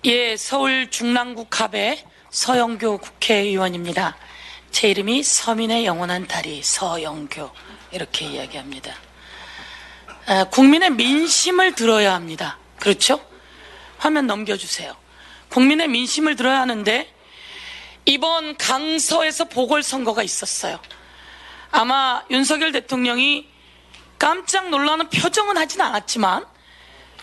예, 서울 중랑구 갑의 서영교 국회의원입니다. 제 이름이 서민의 영원한 다리 서영교 이렇게 이야기합니다. 국민의 민심을 들어야 합니다. 그렇죠? 화면 넘겨주세요. 국민의 민심을 들어야 하는데 이번 강서에서 보궐선거가 있었어요. 아마 윤석열 대통령이 깜짝 놀라는 표정은 하진 않았지만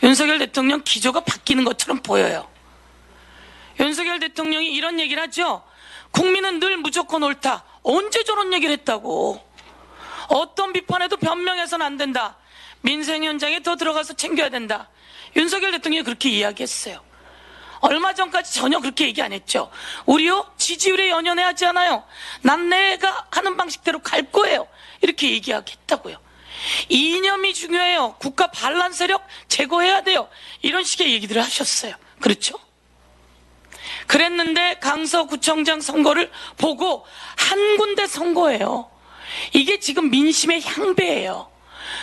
윤석열 대통령 기조가 바뀌는 것처럼 보여요. 윤석열 대통령이 이런 얘기를 하죠. 국민은 늘 무조건 옳다. 언제 저런 얘기를 했다고. 어떤 비판에도 변명해서는 안 된다. 민생 현장에 더 들어가서 챙겨야 된다. 윤석열 대통령이 그렇게 이야기했어요. 얼마 전까지 전혀 그렇게 얘기 안 했죠. 우리요 지지율에 연연해하지 않아요. 난 내가 하는 방식대로 갈 거예요. 이렇게 얘기하겠다고요. 이념이 중요해요. 국가 반란 세력 제거해야 돼요. 이런 식의 얘기들을 하셨어요. 그렇죠? 그랬는데 강서구청장 선거를 보고 한 군데 선거예요. 이게 지금 민심의 향배예요.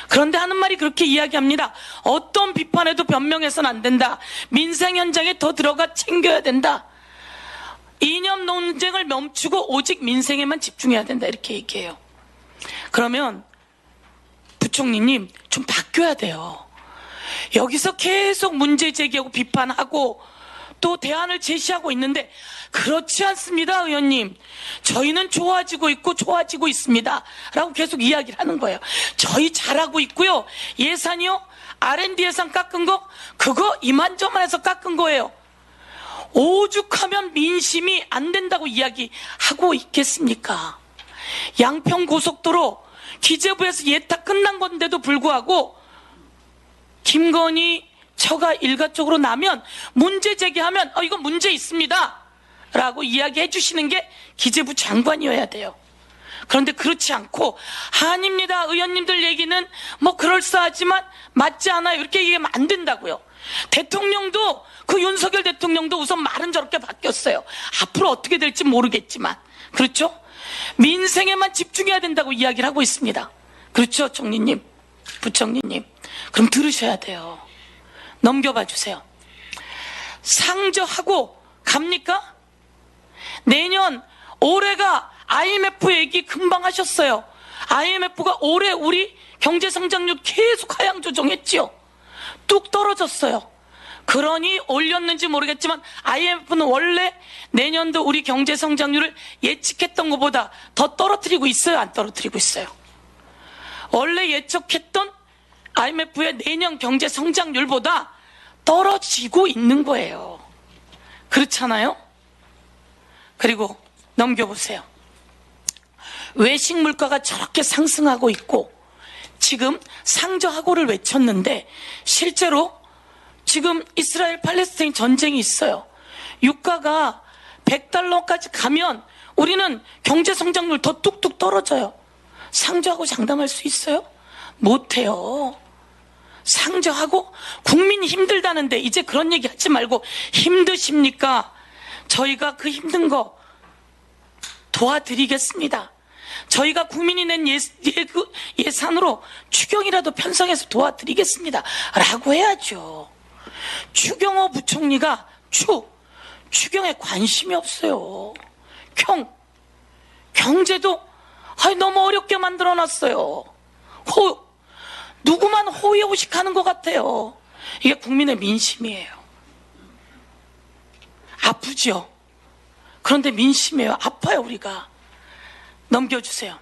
그런데 하는 말이 그렇게 이야기합니다. 어떤 비판에도 변명해서는 안 된다. 민생 현장에 더 들어가 챙겨야 된다. 이념 논쟁을 멈추고 오직 민생에만 집중해야 된다. 이렇게 얘기해요. 그러면 부총리님 좀 바뀌어야 돼요. 여기서 계속 문제 제기하고 비판하고 또 대안을 제시하고 있는데 그렇지 않습니다, 의원님. 저희는 좋아지고 있고 좋아지고 있습니다 라고 계속 이야기를 하는 거예요. 저희 잘하고 있고요. 예산이요 R&D 예산 깎은 거 그거 이만저만해서 깎은 거예요. 오죽하면 민심이 안 된다고 이야기하고 있겠습니까? 양평고속도로 기재부에서 예탁 끝난 건데도 불구하고 김건희 처가 일가쪽으로 나면 문제 제기하면 이거 문제 있습니다 라고 이야기해 주시는 게 기재부 장관이어야 돼요. 그런데 그렇지 않고 아닙니다 의원님들 얘기는 뭐 그럴싸하지만 맞지 않아요 이렇게 얘기하면 안 된다고요. 대통령도 그 윤석열 대통령도 우선 말은 저렇게 바뀌었어요. 앞으로 어떻게 될지 모르겠지만 그렇죠? 민생에만 집중해야 된다고 이야기를 하고 있습니다. 그렇죠 총리님 부총리님 그럼 들으셔야 돼요. 넘겨봐 주세요. 상저하고 갑니까? 내년 올해가 IMF 얘기 금방 하셨어요. IMF가 올해 우리 경제성장률 계속 하향 조정했지요. 뚝 떨어졌어요. 그러니 올렸는지 모르겠지만 IMF는 원래 내년도 우리 경제성장률을 예측했던 것보다 더 떨어뜨리고 있어요? 안 떨어뜨리고 있어요? 원래 예측했던 IMF의 내년 경제성장률보다 떨어지고 있는 거예요. 그렇잖아요? 그리고 넘겨보세요. 외식 물가가 저렇게 상승하고 있고 지금 상저하고를 외쳤는데 실제로 지금 이스라엘 팔레스타인 전쟁이 있어요. 유가가 $100까지 가면 우리는 경제성장률 더 뚝뚝 떨어져요. 상저하고 장담할 수 있어요? 못해요. 상저하고 국민이 힘들다는데 이제 그런 얘기 하지 말고 힘드십니까? 저희가 그 힘든 거 도와드리겠습니다. 저희가 국민이 낸 예산으로 추경이라도 편성해서 도와드리겠습니다 라고 해야죠. 추경호 부총리가 추경에 관심이 없어요. 경제도 너무 어렵게 만들어놨어요. 누구만 호의호식하는 것 같아요. 이게 국민의 민심이에요. 아프죠? 그런데 민심이에요. 아파요 우리가. 넘겨주세요.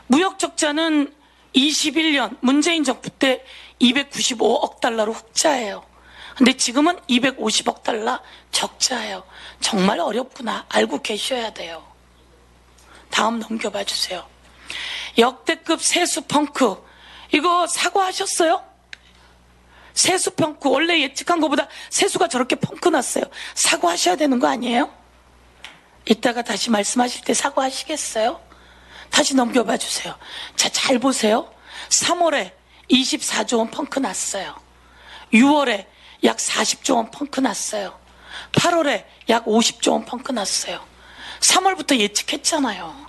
무역적자는 21년 문재인 정부 때 295억 달러로 흑자예요. 근데 지금은 250억 달러 적자예요. 정말 어렵구나 알고 계셔야 돼요. 다음 넘겨봐 주세요. 역대급 세수 펑크 이거 사과하셨어요? 세수 펑크 원래 예측한 것보다 세수가 저렇게 펑크 났어요. 사과하셔야 되는 거 아니에요? 이따가 다시 말씀하실 때 사과하시겠어요? 다시 넘겨봐 주세요. 자, 잘 보세요. 3월에 24조 원 펑크 났어요. 6월에 약 40조 원 펑크 났어요. 8월에 약 50조 원 펑크 났어요. 3월부터 예측했잖아요.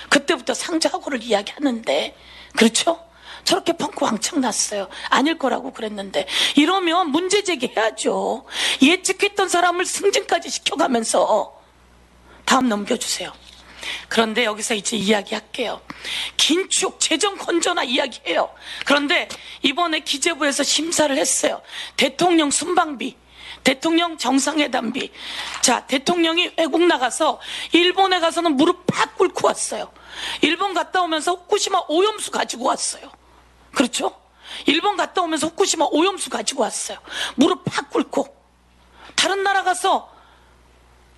그때부터 상저하고를 이야기하는데 그렇죠? 저렇게 펑크 왕창 났어요. 아닐 거라고 그랬는데. 이러면 문제 제기해야죠. 예측했던 사람을 승진까지 시켜가면서. 다음 넘겨주세요. 그런데 여기서 이제 이야기할게요. 긴축, 재정 건전화 이야기해요. 그런데 이번에 기재부에서 심사를 했어요. 대통령 순방비, 대통령 정상회담비. 자, 대통령이 외국 나가서 일본에 가서는 무릎 팍 꿇고 왔어요. 일본 갔다 오면서 후쿠시마 오염수 가지고 왔어요. 그렇죠? 일본 갔다 오면서 후쿠시마 오염수 가지고 왔어요. 무릎 팍 꿇고. 다른 나라 가서,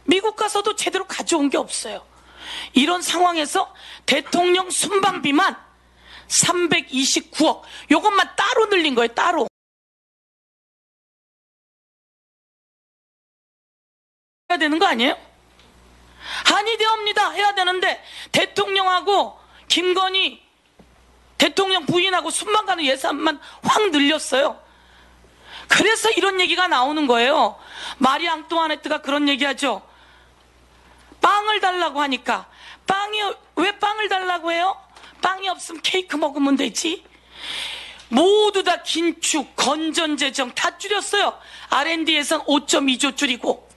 미국 가서도 제대로 가져온 게 없어요. 이런 상황에서 대통령 순방비만 329억, 요것만 따로 늘린 거예요. 따로 해야 되는 거 아니에요? 한의대업니다 해야 되는데 대통령하고 김건희 대통령 부인하고 순방 가는 예산만 확 늘렸어요. 그래서 이런 얘기가 나오는 거예요. 마리 앙뚜아네트가 그런 얘기하죠. 빵을 달라고 하니까. 왜 빵을 달라고 해요? 빵이 없으면 케이크 먹으면 되지. 모두 다 긴축, 건전재정 다 줄였어요. R&D 예산 5.2조 줄이고,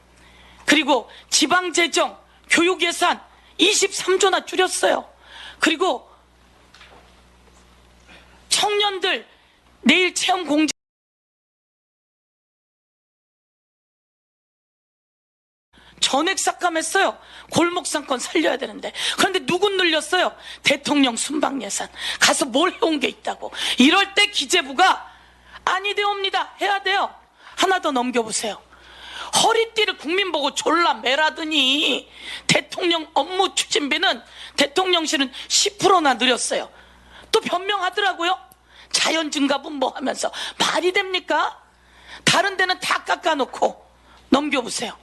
그리고 지방재정, 교육예산 23조나 줄였어요. 그리고 청년들 내일 체험 공제 전액 삭감했어요. 골목상권 살려야 되는데. 그런데 누구 늘렸어요? 대통령 순방 예산. 가서 뭘 해온 게 있다고. 이럴 때 기재부가 아니되옵니다 해야 돼요. 하나 더 넘겨보세요. 허리띠를 국민 보고 졸라 매라더니 대통령 업무 추진비는 대통령실은 10%나 늘렸어요. 또 변명하더라고요. 자연증가분 뭐 하면서. 말이 됩니까? 다른 데는 다 깎아놓고. 넘겨보세요.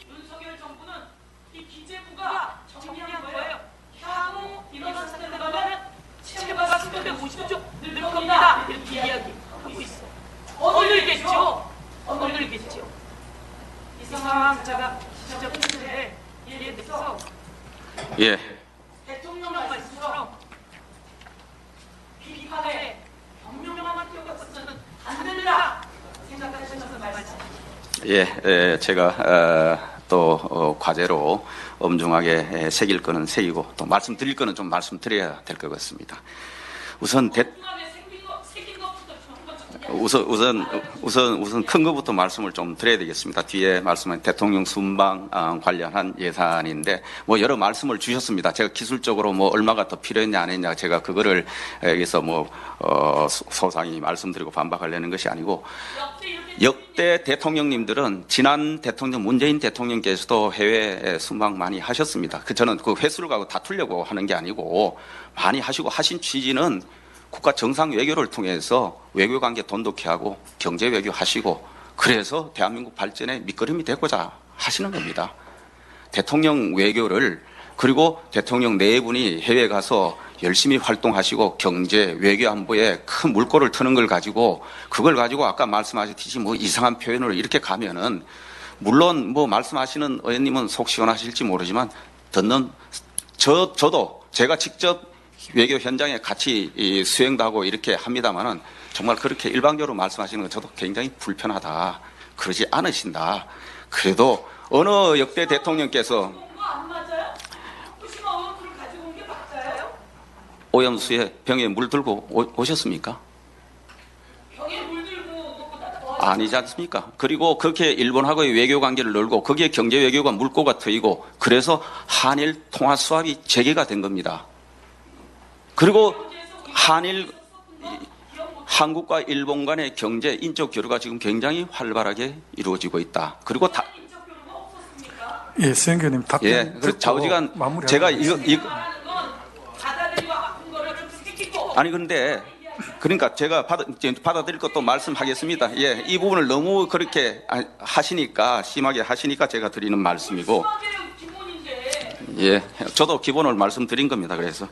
윤석열 정부는 이 기재부가 정리한 거예요. 향후 이런 사건에 가면 체부가 350조 늘 겁니다. 이렇게 이야기하고 있어. 오늘겠죠? 오늘겠죠? 이 상황 제가 지적했는데 이에 대해서 대통령 말씀처럼 비판에 경명한 필요가 없어서는 안 된다 생각하셔서 말씀하십시오. 제가 또 과제로 엄중하게 새길 거는 새기고 또 말씀드릴 거는 좀 말씀드려야 될 것 같습니다. 우선 큰 것부터 말씀을 좀 드려야 되겠습니다. 뒤에 말씀은 대통령 순방 관련한 예산인데 뭐 여러 말씀을 주셨습니다. 제가 기술적으로 뭐 얼마가 더 필요했냐 안 했냐 제가 그거를 여기서 소상히 말씀드리고 반박하려는 것이 아니고 역대 대통령님들은 지난 대통령 문재인 대통령께서도 해외 순방 많이 하셨습니다. 저는 그 횟수를 가고 다투려고 하는 게 아니고 많이 하시고 하신 취지는 국가 정상 외교를 통해서 외교관계 돈독히 하고 경제 외교 하시고 그래서 대한민국 발전에 밑거름이 되고자 하시는 겁니다. 대통령 외교를 그리고 대통령 네 분이 해외 가서 열심히 활동하시고 경제 외교 안보에 큰 물꼬를 트는 걸 가지고 그걸 가지고 아까 말씀하셨듯이 뭐 이상한 표현으로 이렇게 가면은 물론 뭐 말씀하시는 의원님은 속 시원하실지 모르지만 듣는 저도 제가 직접 외교 현장에 같이 수행도 하고 이렇게 합니다만은 정말 그렇게 일방적으로 말씀하시는 건 저도 굉장히 불편하다. 그러지 않으신다. 그래도 어느 역대 대통령께서 오염수에 병에 물 들고 오셨습니까? 병에 물 들고 아니지 않습니까? 그리고 그렇게 일본하고의 외교 관계를 늘고 거기에 경제 외교가 물꼬가 트이고 그래서 한일 통화 수합이 재개가 된 겁니다. 그리고 한국과 일본 간의 경제 인적 교류가 지금 굉장히 활발하게 이루어지고 있다. 그리고 수행교님 답변 그 좌우지간 제가 아니 근데 그러니까 제가 받아들일 것도 말씀하겠습니다. 이 부분을 너무 그렇게 하시니까 심하게 하시니까 제가 드리는 말씀이고 저도 기본을 말씀드린 겁니다. 그래서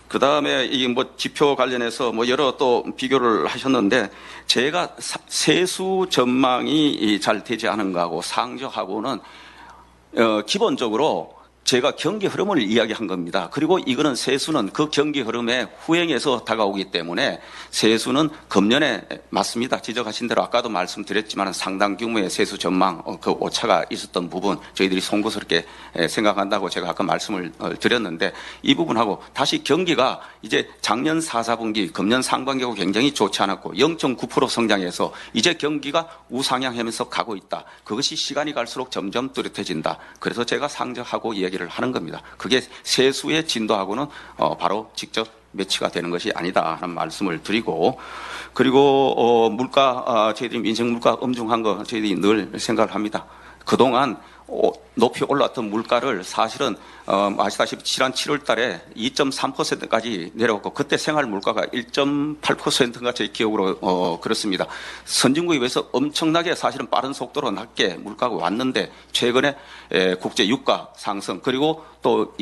그 다음에 이 지표 관련해서 여러 또 비교를 하셨는데 제가 세수 전망이 잘 되지 않은 거하고 상저하고는 기본적으로 제가 경기 흐름을 이야기한 겁니다. 그리고 이거는 세수는 그 경기 흐름에 후행해서 다가오기 때문에 세수는 금년에 맞습니다. 지적하신 대로 아까도 말씀드렸지만 상당 규모의 세수 전망, 그 오차가 있었던 부분 저희들이 송구스럽게 생각한다고 제가 아까 말씀을 드렸는데 이 부분하고 다시 경기가 이제 작년 4, 4분기, 금년 상반기하고 굉장히 좋지 않았고 0.9% 성장해서 이제 경기가 우상향하면서 가고 있다. 그것이 시간이 갈수록 점점 뚜렷해진다. 그래서 제가 상정하고 얘기를 하는 겁니다. 그게 세수의 진도하고는 바로 직접 매치가 되는 것이 아니다 하는 말씀을 드리고, 그리고 물가, 저희들이 민생 물가 엄중한 거 저희들이 늘 생각을 합니다. 그동안 높이 올랐던 물가를 사실은 아시다시피 지난 7월 달에 2.3%까지 내려왔고 그때 생활 물가가 1.8%인가 제 기억으로 그렇습니다. 선진국에 비해서 엄청나게 사실은 빠른 속도로 낮게 물가가 왔는데 최근에 국제 유가 상승 그리고 또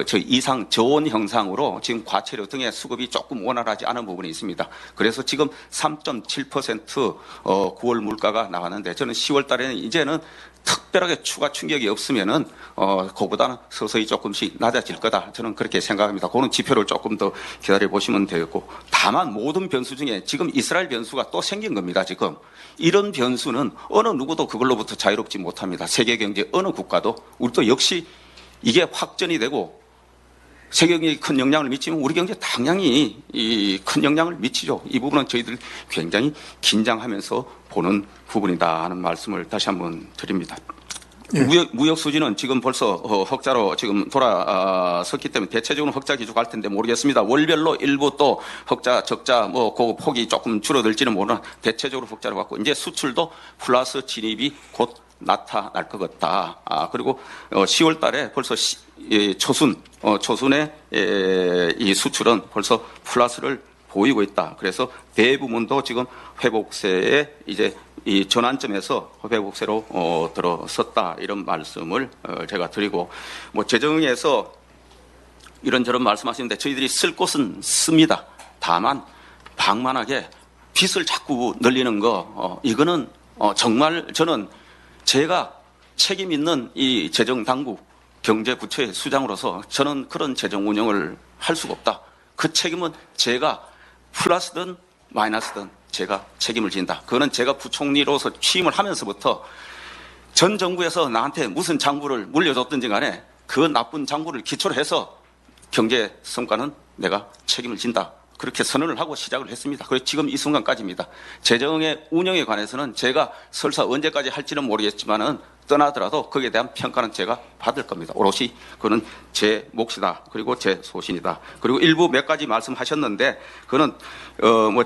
저희 이상 저온 형상으로 지금 과체료 등의 수급이 조금 원활하지 않은 부분이 있습니다. 그래서 지금 3.7% 9월 물가가 나왔는데 저는 10월 달에는 이제는 특별하게 추가 충격이 없으면은 그보다는 서서히 조금씩 낮아질 거다. 저는 그렇게 생각합니다. 그런 지표를 조금 더 기다려 보시면 되겠고, 다만 모든 변수 중에 지금 이스라엘 변수가 또 생긴 겁니다. 지금 이런 변수는 어느 누구도 그걸로부터 자유롭지 못합니다. 세계 경제 어느 국가도 우리도 역시 이게 확전이 되고 세계 경제에 큰 영향을 미치면 우리 경제에 당연히 큰 영향을 미치죠. 이 부분은 저희들 굉장히 긴장하면서 보는 부분이다 하는 말씀을 다시 한번 드립니다. 예. 무역 수지는 지금 벌써 흑자로 지금 돌아섰기 때문에 대체적으로 흑자 기조갈 텐데 모르겠습니다. 월별로 일부 또 흑자, 적자 그 폭이 조금 줄어들지는 모르나 대체적으로 흑자로 갔고 이제 수출도 플러스 진입이 곧 나타날 것 같다. 그리고 10월 달에 벌써 초순의 이 수출은 벌써 플러스를 보이고 있다. 그래서 대부분도 지금 회복세에 이제 이 전환점에서 회복세로 들어섰다. 이런 말씀을 제가 드리고, 재정에서 이런저런 말씀하시는데 저희들이 쓸 곳은 씁니다. 다만 방만하게 빚을 자꾸 늘리는 거, 이거는 정말 저는 제가 책임 있는 이 재정당국 경제부처의 수장으로서 저는 그런 재정 운영을 할 수가 없다. 그 책임은 제가 플러스든 마이너스든 제가 책임을 진다. 그거는 제가 부총리로서 취임을 하면서부터 전 정부에서 나한테 무슨 장부를 물려줬든지 간에 그 나쁜 장부를 기초로 해서 경제 성과는 내가 책임을 진다. 그렇게 선언을 하고 시작을 했습니다. 그래서 지금 이 순간까지입니다. 재정의 운영에 관해서는 제가 설사 언제까지 할지는 모르겠지만은 떠나더라도 거기에 대한 평가는 제가 받을 겁니다. 오롯이 그거는 제 몫이다. 그리고 제 소신이다. 그리고 일부 몇 가지 말씀하셨는데 그거는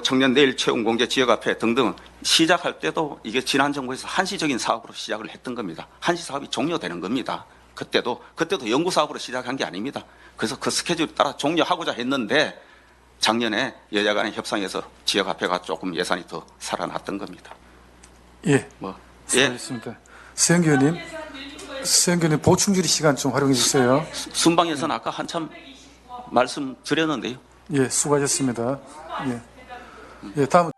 청년 내일 채용 공제 지역 앞에 등등 시작할 때도 이게 지난 정부에서 한시적인 사업으로 시작을 했던 겁니다. 한시 사업이 종료되는 겁니다. 그때도 연구 사업으로 시작한 게 아닙니다. 그래서 그 스케줄 따라 종료하고자 했는데 작년에 여야 간의 협상에서 지역 앞에가 조금 예산이 더 살아났던 겁니다. 예. 수고하셨습니다. 수영규 의원님 보충 질의 시간 좀 활용해 주세요. 순방에서는 아까 한참 말씀드렸는데요. 예, 수고하셨습니다. 예. 예, 다음.